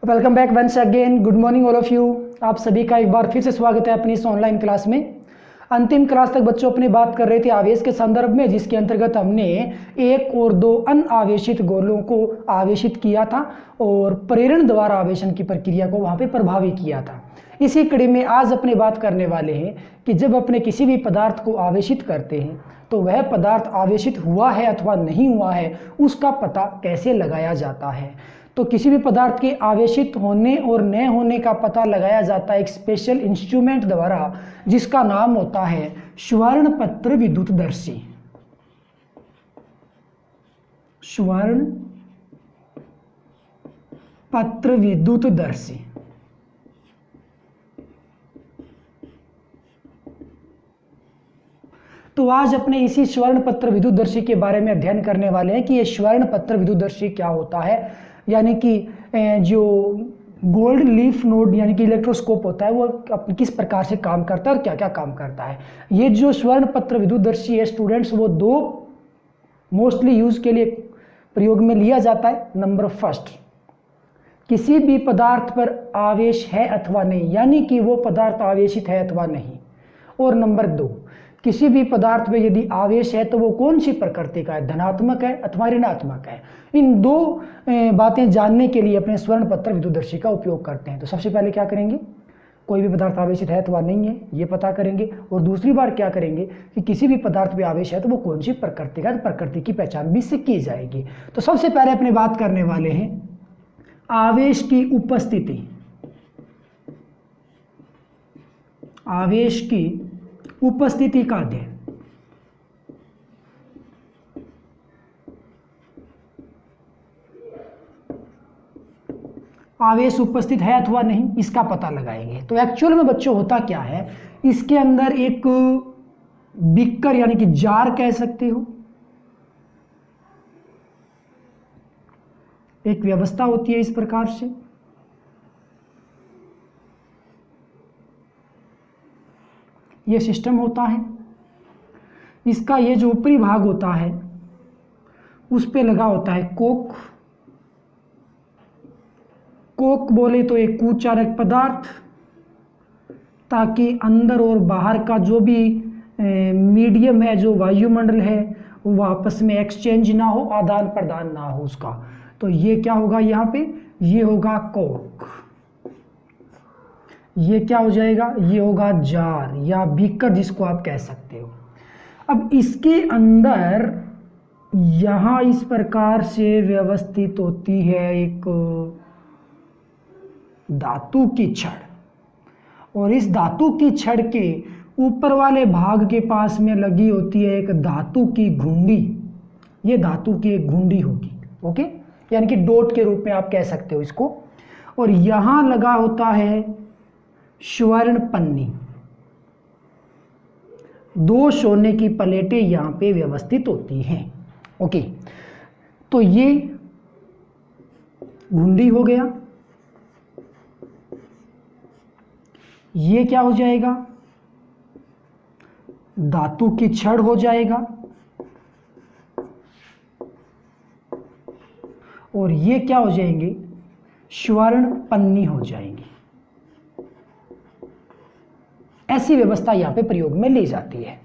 Welcome back once again. Good morning all of you. आप सभी का एक बार फिर से स्वागत है अपनी इस ऑनलाइन क्लास में। अंतिम क्लास तक बच्चों अपनी बात कर रहे थे आवेश के संदर्भ में, जिसके अंतर्गत हमने एक और दो अनावेशित गोलों को आवेशित किया था और प्रेरण द्वारा आवेशन की प्रक्रिया को वहाँ पे प्रभावी किया था। इसी कड़ी में आज अपनी बात करने वाले हैं कि जब अपने किसी भी पदार्थ को आवेशित करते हैं तो वह पदार्थ आवेशित हुआ है अथवा नहीं हुआ है उसका पता कैसे लगाया जाता है। तो किसी भी पदार्थ के आवेशित होने और न होने का पता लगाया जाता है एक स्पेशल इंस्ट्रूमेंट द्वारा, जिसका नाम होता है स्वर्णपत्र विद्युतदर्शी। स्वर्णपत्र विद्युतदर्शी। तो आज अपने इसी स्वर्णपत्र विद्युतदर्शी के बारे में अध्ययन करने वाले हैं कि ये स्वर्णपत्र विद्युतदर्शी क्या होता है, यानी कि जो गोल्ड लीफ नोड यानी कि इलेक्ट्रोस्कोप होता है वो किस प्रकार से काम करता है और क्या क्या काम करता है। ये जो स्वर्णपत्र विद्युतदर्शी है स्टूडेंट्स, वो दो मोस्टली यूज के लिए प्रयोग में लिया जाता है। नंबर फर्स्ट, किसी भी पदार्थ पर आवेश है अथवा नहीं, यानी कि वो पदार्थ आवेशित है अथवा नहीं। और नंबर दो, किसी भी पदार्थ में यदि आवेश है तो वो कौन सी प्रकृति का है, धनात्मक है अथवा ऋणात्मक है। इन दो बातें जानने के लिए अपने स्वर्णपत्र विद्युतदर्शी का उपयोग करते हैं। तो सबसे पहले क्या करेंगे, कोई भी पदार्थ आवेशित है अथवा नहीं है ये पता करेंगे, और दूसरी बार क्या करेंगे कि किसी भी पदार्थ में आवेश है तो वो कौन सी प्रकृति का है, तो प्रकृति की पहचान भी इससे की जाएगी। तो सबसे पहले अपने बात करने वाले हैं आवेश की उपस्थिति। आवेश की उपस्थिति का अध्ययन। आवेश उपस्थित है अथवा नहीं इसका पता लगाएंगे। तो एक्चुअल में बच्चों होता क्या है, इसके अंदर एक बीकर यानी कि जार कह सकते हो, एक व्यवस्था होती है इस प्रकार से। ये सिस्टम होता है, इसका ये जो ऊपरी भाग होता है उस पे लगा होता है कोक। कोक बोले तो एक कुचालक पदार्थ, ताकि अंदर और बाहर का जो भी मीडियम है, जो वायुमंडल है, वो आपस में एक्सचेंज ना हो, आदान प्रदान ना हो उसका। तो ये क्या होगा, यहाँ पे ये होगा कोक। ये क्या हो जाएगा, ये होगा जार या बीकर जिसको आप कह सकते हो। अब इसके अंदर यहाँ इस प्रकार से व्यवस्थित होती है एक धातु की छड़, और इस धातु की छड़ के ऊपर वाले भाग के पास में लगी होती है एक धातु की घुंडी। ये धातु की एक घुंडी होगी, ओके, यानी कि डॉट के रूप में आप कह सकते हो इसको। और यहाँ लगा होता है स्वर्ण पन्नी। दो सोने की प्लेटें यहाँ पे व्यवस्थित होती हैं, ओके। तो ये घुंडी हो गया, ये क्या हो जाएगा, धातु की छड़ हो जाएगा, और ये क्या हो जाएंगे, स्वर्ण पन्नी हो जाएंगी। ऐसी व्यवस्था यहाँ पे प्रयोग में ली जाती है।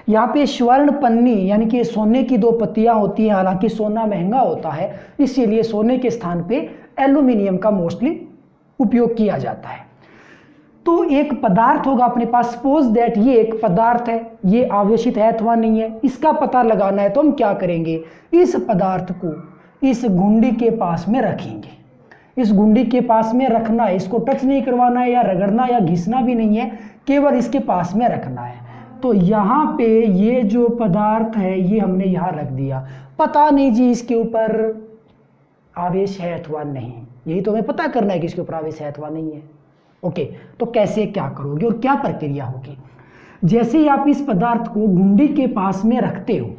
यहाँ पे स्वर्ण पन्नी यानी कि सोने की दो पत्तियां होती हैं। हालांकि सोना महंगा होता है, इसीलिए सोने के स्थान पे एल्यूमिनियम का मोस्टली उपयोग किया जाता है। तो एक पदार्थ होगा अपने पास, सपोज दैट ये एक पदार्थ है, ये आवेशित है अथवा नहीं है, इसका पता लगाना है। तो हम क्या करेंगे, इस पदार्थ को इस घुंडी के पास में रखेंगे। इस घुंडी के पास में रखना है, इसको टच नहीं करवाना है या रगड़ना या घिसना भी नहीं है, केवल इसके पास में रखना है। तो यहाँ पे ये जो पदार्थ है ये हमने यहाँ रख दिया। पता नहीं जी इसके ऊपर आवेश है अथवा नहीं, यही तो हमें पता करना है कि इसके ऊपर आवेश है अथवा नहीं है, ओके। तो कैसे क्या करोगे और क्या प्रक्रिया होगी। जैसे ही आप इस पदार्थ को घुंडी के पास में रखते हो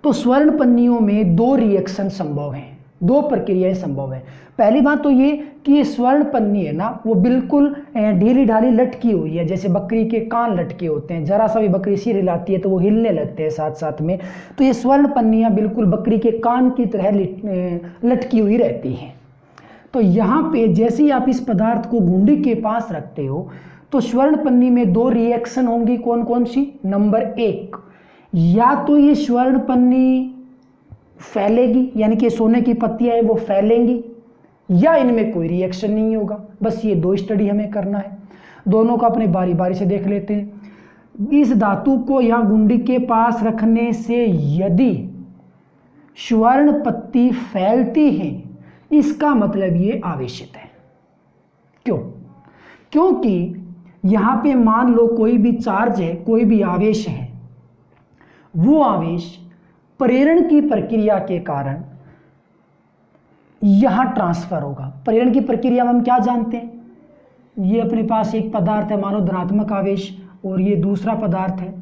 तो स्वर्ण पन्नियों में दो रिएक्शन संभव हैं, दो प्रक्रियाएं संभव है। पहली बात तो ये कि ये स्वर्ण पन्नी है ना, वो बिल्कुल ढीली ढाली लटकी हुई है, जैसे बकरी के कान लटके होते हैं। जरा सा भी बकरी सिर हिलाती है तो वो हिलने लगते हैं साथ साथ में। तो ये स्वर्ण पन्नियाँ बिल्कुल बकरी के कान की तरह लटकी हुई रहती हैं। तो यहाँ पे जैसे ही आप इस पदार्थ को घुंडी के पास रखते हो तो स्वर्ण पन्नी में दो रिएक्शन होंगी। कौन कौन सी? नंबर एक, या तो ये स्वर्ण पन्नी फैलेगी, यानी कि सोने की पत्तियां हैं वो फैलेंगी, या इनमें कोई रिएक्शन नहीं होगा। बस ये दो स्टडी हमें करना है। दोनों को अपने बारी बारी से देख लेते हैं। इस धातु को यहाँ गुंडी के पास रखने से यदि स्वर्ण पत्ती फैलती है, इसका मतलब ये आवेशित है। क्यों? क्योंकि यहाँ पे मान लो कोई भी चार्ज है, कोई भी आवेश है, वो आवेश प्रेरण की प्रक्रिया के कारण यहां ट्रांसफर होगा। प्रेरण की प्रक्रिया में हम क्या जानते हैं? ये अपने पास एक पदार्थ है, मानो धनात्मक आवेश, और ये दूसरा पदार्थ है।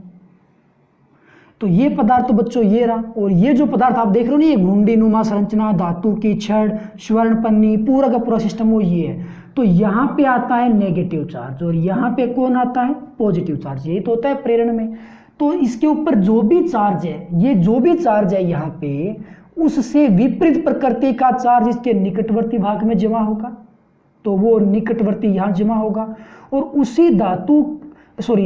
तो ये पदार्थ तो बच्चों ये रहा, और ये जो पदार्थ आप देख रहे हो ना, ये घुंडी नुमा संरचना, धातु की छड़, स्वर्ण पन्नी, पूरा का पूरा सिस्टम वो ये है। तो यहाँ पे आता है नेगेटिव चार्ज और यहाँ पे कौन आता है? Positive charge. यही तो होता है प्रेरण में। तो इसके ऊपर जो भी चार्ज है, ये जो भी चार्ज है यहाँ पे, उससे विपरीत प्रकृति का चार्ज इसके निकटवर्ती भाग में जमा होगा, तो वो निकटवर्ती यहाँ जमा होगा। और उसी धातु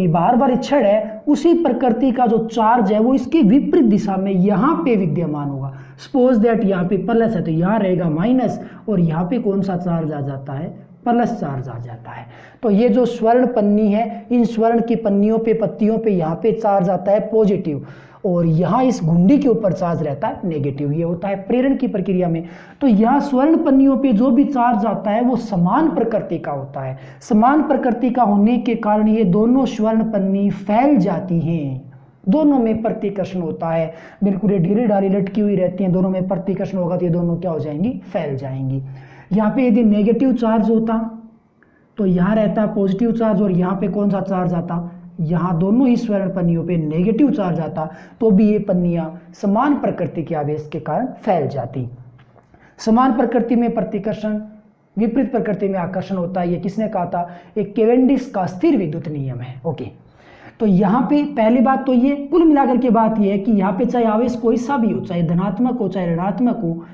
बार बार छड़ है, उसी प्रकृति का जो चार्ज है वो इसकी विपरीत दिशा में यहाँ पे विद्यमान होगा। सपोज दैट यहाँ पे प्लस है तो यहाँ रहेगा माइनस, और यहाँ पे कौन सा चार्ज आ जाता है? प्लस चार्ज आ जाता है। तो ये जो स्वर्ण पन्नी है, इन स्वर्ण की पन्नियों पे, पत्तियों पे यहाँ पे चार्ज आता है पॉजिटिव, और यहाँ इस घुंडी के ऊपर चार्ज रहता है नेगेटिव। ये होता है प्रेरण की प्रक्रिया में। तो यहाँ स्वर्ण पन्नियों पे जो भी चार्ज आता है वो समान प्रकृति का होता है। समान प्रकृति का होने के कारण ये दोनों स्वर्ण पन्नी फैल जाती हैं, दोनों में प्रतिकर्षण होता है। बिल्कुल ये ढीली ढाली लटकी हुई रहती हैं, दोनों में प्रतिकर्षण होगा तो ये दोनों क्या हो जाएंगी? फैल जाएंगी। यहाँ पे यदि नेगेटिव चार्ज होता तो यहाँ रहता पॉजिटिव चार्ज, और यहाँ पे कौन सा चार्ज आता? यहाँ दोनों ही स्वर्ण पन्नियों पे नेगेटिव चार्ज आता, तो भी ये पन्नियाँ समान प्रकृति के आवेश के कारण फैल जाती। समान प्रकृति में प्रतिकर्षण, विपरीत प्रकृति में आकर्षण होता है। ये किसने कहा था? एक केवेंडिश का स्थिर विद्युत नियम है। ओके, तो यहाँ पे पहली बात तो ये, कुल मिलाकर के बात ये है कि यहाँ पे चाहे आवेश कोई सा भी हो, चाहे धनात्मक हो चाहे ऋणात्मक हो,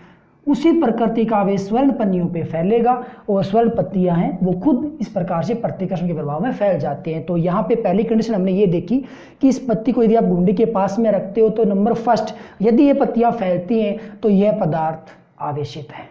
उसी प्रकृति का आवेश स्वर्ण पन्नियों पे फैलेगा, और स्वर्ण पत्तियां हैं वो खुद इस प्रकार से प्रतिकर्षण के प्रभाव में फैल जाते हैं। तो यहाँ पे पहली कंडीशन हमने ये देखी कि इस पत्ती को यदि आप घुंडी के पास में रखते हो तो नंबर फर्स्ट, यदि ये पत्तियां फैलती हैं तो यह पदार्थ आवेशित है।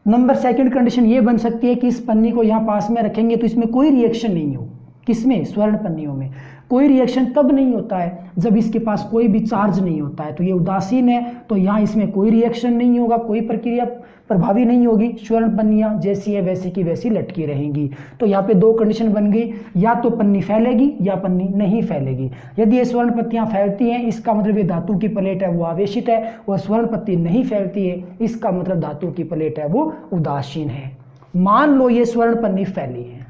नंबर सेकंड कंडीशन ये बन सकती है कि इस पन्नी को यहाँ पास में रखेंगे तो इसमें कोई रिएक्शन नहीं हो। किसमें? स्वर्ण पन्नियों में। कोई रिएक्शन तब नहीं होता है जब इसके पास कोई भी चार्ज नहीं होता है। तो ये उदासीन है, तो यहाँ इसमें कोई रिएक्शन नहीं होगा, कोई प्रक्रिया प्रभावी नहीं होगी। स्वर्ण पन्नियाँ जैसी है वैसी की वैसी लटकी रहेंगी। तो यहाँ पे दो कंडीशन बन गई, या तो पन्नी फैलेगी या पन्नी नहीं फैलेगी। यदि ये स्वर्ण पत्तियाँ फैलती हैं, इसका मतलब ये धातु की प्लेट है वो आवेशित है, और स्वर्ण पत्ती नहीं फैलती है, इसका मतलब धातु की प्लेट है वो उदासीन है। मान लो ये स्वर्ण पन्नी फैली है,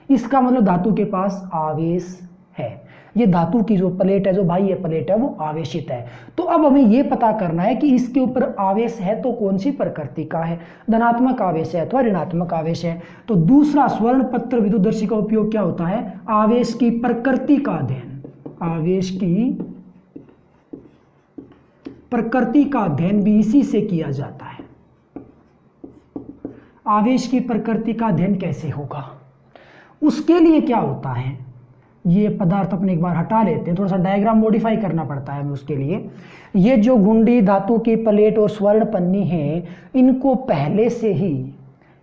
इसका मतलब धातु के पास आवेश है। ये धातु की जो प्लेट है, जो बाह्य प्लेट है, वो आवेशित है। तो अब हमें ये पता करना है कि इसके ऊपर आवेश है तो कौन सी प्रकृति का है, धनात्मक आवेश है अथवा ऋणात्मक आवेश है। तो दूसरा स्वर्ण पत्र विद्युतदर्शी का उपयोग क्या होता है? आवेश की प्रकृति का अध्ययन। आवेश की प्रकृति का अध्ययन भी इसी से किया जाता है। आवेश की प्रकृति का अध्ययन कैसे होगा? उसके लिए क्या होता है, ये पदार्थ अपने एक बार हटा लेते हैं, थोड़ा सा डायग्राम मॉडिफाई करना पड़ता है हमें उसके लिए। ये जो घुंडी, धातु की प्लेट और स्वर्ण पन्नी है, इनको पहले से ही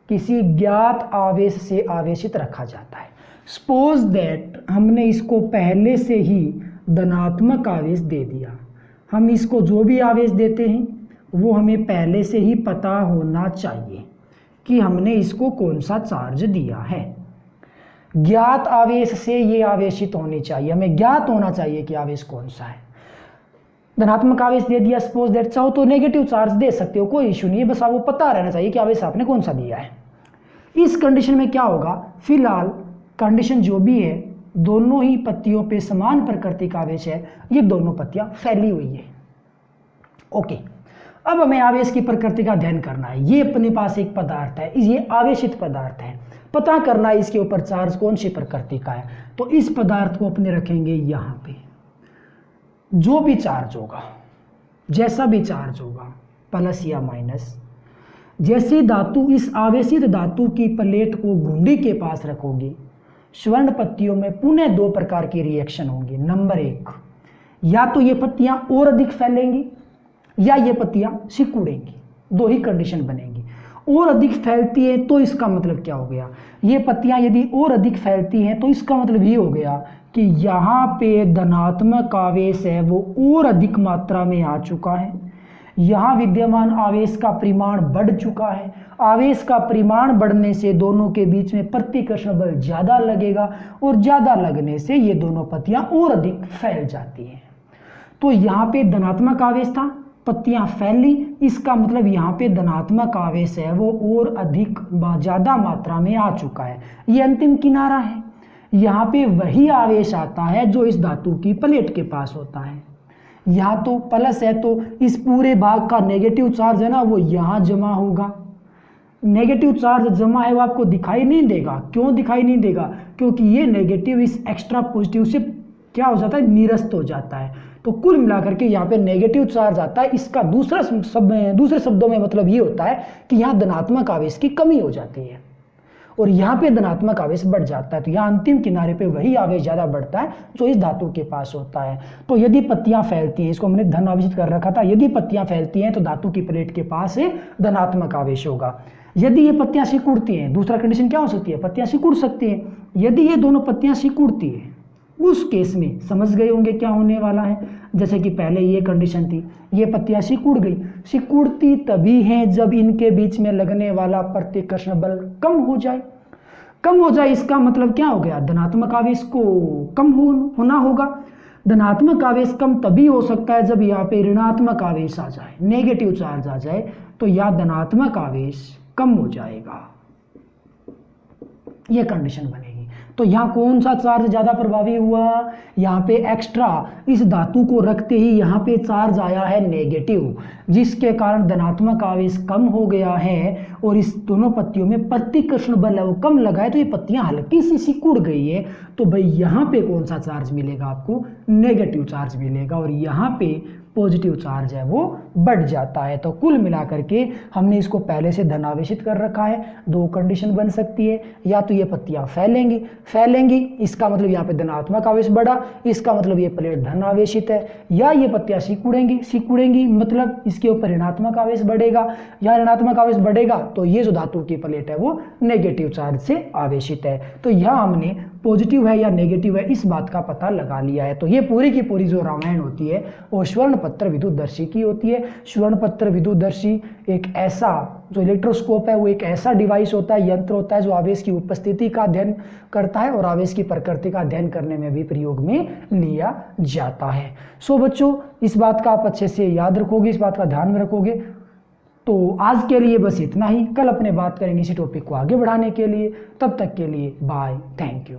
किसी ज्ञात आवेश से आवेशित रखा जाता है। सपोज दैट हमने इसको पहले से ही धनात्मक आवेश दे दिया। हम इसको जो भी आवेश देते हैं वो हमें पहले से ही पता होना चाहिए कि हमने इसको कौन सा चार्ज दिया है। ज्ञात आवेश से ये आवेशित होनी चाहिए, हमें ज्ञात होना चाहिए कि आवेश कौन सा है। धनात्मक आवेश दे दिया, सपोज दैट, चाहो तो नेगेटिव चार्ज दे सकते हो, कोई इशू नहीं है, बस आपको पता रहना चाहिए कि आवेश आपने कौन सा दिया है। इस कंडीशन में क्या होगा? फिलहाल कंडीशन जो भी है, दोनों ही पत्तियों पे समान प्रकृति का आवेश है, ये दोनों पत्तियां फैली हुई है। ओके, अब हमें आवेश की प्रकृति का अध्ययन करना है। ये अपने पास एक पदार्थ है, ये आवेशित पदार्थ है, पता करना है इसके ऊपर चार्ज कौन सी प्रकृति का है। तो इस पदार्थ को अपने रखेंगे यहाँ पे। जो भी चार्ज होगा, जैसा भी चार्ज होगा, प्लस या माइनस, जैसे धातु इस आवेशित धातु की प्लेट को घुंडी के पास रखोगे, स्वर्ण पत्तियों में पुनः दो प्रकार की रिएक्शन होंगी। नंबर 1, या तो ये पत्तियां और अधिक फैलेंगी या ये पत्तियां सिकुड़ेंगी, दो ही कंडीशन बनेगी। और अधिक फैलती है तो इसका मतलब क्या हो गया, ये पत्तियां यदि और अधिक फैलती हैं तो इसका मतलब ये हो गया कि यहाँ पे धनात्मक आवेश है वो और अधिक मात्रा में आ चुका है, यहाँ विद्यमान आवेश का परिमाण बढ़ चुका है। आवेश का परिमाण बढ़ने से दोनों के बीच में प्रतिकर्षण बल ज़्यादा लगेगा और ज़्यादा लगने से ये दोनों पत्तियां और अधिक फैल जाती हैं। तो यहाँ पे धनात्मक आवेश था, पत्तियां फैली, इसका मतलब यहाँ पे धनात्मक आवेश है वो और अधिक ज़्यादा मात्रा में आ चुका है। ये अंतिम किनारा है। यहाँ पे वही आवेश आता है जो इस धातु की प्लेट के पास होता है। यहाँ तो प्लस है तो इस पूरे भाग का नेगेटिव चार्ज है ना वो यहाँ जमा होगा। नेगेटिव चार्ज जमा है वो आपको दिखाई नहीं देगा। क्यों दिखाई नहीं देगा? क्योंकि ये नेगेटिव इस एक्स्ट्रा पॉजिटिव से क्या हो जाता है, निरस्त हो जाता है। तो कुल मिलाकर के यहाँ पे नेगेटिव चार्ज आता है। इसका दूसरे शब्दों में मतलब ये होता है कि यहाँ धनात्मक आवेश की कमी हो जाती है और यहाँ पे धनात्मक आवेश बढ़ जाता है। तो यहाँ अंतिम किनारे पे वही आवेश ज़्यादा बढ़ता है जो इस धातु के पास होता है। तो यदि पत्तियाँ फैलती हैं, इसको हमने धन आवेशित कर रखा था, यदि पत्तियाँ फैलती हैं तो धातु की प्लेट के पास धनात्मक आवेश होगा। यदि ये पत्तियाँ सिकुड़ती हैं, दूसरा कंडीशन क्या हो सकती है, पत्तियाँ सिकुड़ सकती हैं। यदि ये दोनों पत्तियाँ सिकुड़ती हैं उस केस में समझ गए होंगे क्या होने वाला है। जैसे कि पहले ये कंडीशन थी, ये पत्तियां सिकुड़ गई, सिकुड़ती तभी है जब इनके बीच में लगने वाला प्रतिकर्षण बल कम हो जाए। कम हो जाए इसका मतलब क्या हो गया, धनात्मक आवेश को कम होना होगा। धनात्मक आवेश कम तभी हो सकता है जब यहाँ पे ऋणात्मक आवेश आ जाए, नेगेटिव चार्ज आ जाए, तो यहाँ धनात्मक आवेश कम हो जाएगा, ये कंडीशन बनेगी। तो यहाँ कौन सा चार्ज ज़्यादा प्रभावी हुआ, यहाँ पे एक्स्ट्रा इस धातु को रखते ही यहाँ पे चार्ज आया है नेगेटिव, जिसके कारण धनात्मक आवेश कम हो गया है और इस दोनों पत्तियों में प्रतिकर्षण बल है वो कम लगा है। तो ये पत्तियाँ हल्की सी सिकुड़ गई है। तो भाई यहाँ पे कौन सा चार्ज मिलेगा आपको, नेगेटिव चार्ज मिलेगा और यहाँ पे पॉजिटिव चार्ज है वो बढ़ जाता है। तो कुल मिलाकर के हमने इसको पहले से धनावेशित कर रखा है। दो कंडीशन बन सकती है, या तो ये पत्तियां फैलेंगी इसका मतलब यहाँ पे धनात्मक आवेश बढ़ा, इसका मतलब ये प्लेट धनावेशित है, या ये पत्तियां सिकुड़ेंगी मतलब इसके ऊपर ऋणात्मक आवेश बढ़ेगा, या ऋणात्मक आवेश बढ़ेगा तो ये जो धातु की प्लेट है वो नेगेटिव चार्ज से आवेशित है। तो यहाँ हमने पॉजिटिव है या नेगेटिव है इस बात का पता लगा लिया है। तो ये पूरी की पूरी जो रामायण होती है वो स्वर्णपत्र विद्युतदर्शी की होती है। स्वर्णपत्र विद्युतदर्शी एक ऐसा जो इलेक्ट्रोस्कोप है वो एक ऐसा डिवाइस होता है, यंत्र होता है जो आवेश की उपस्थिति का अध्ययन करता है और आवेश की प्रकृति का अध्ययन करने में भी प्रयोग में लिया जाता है। सो बच्चों इस बात का आप अच्छे से याद रखोगे, इस बात का ध्यान में रखोगे। तो आज के लिए बस इतना ही, कल अपने बात करेंगे इसी टॉपिक को आगे बढ़ाने के लिए। तब तक के लिए बाय, थैंक यू।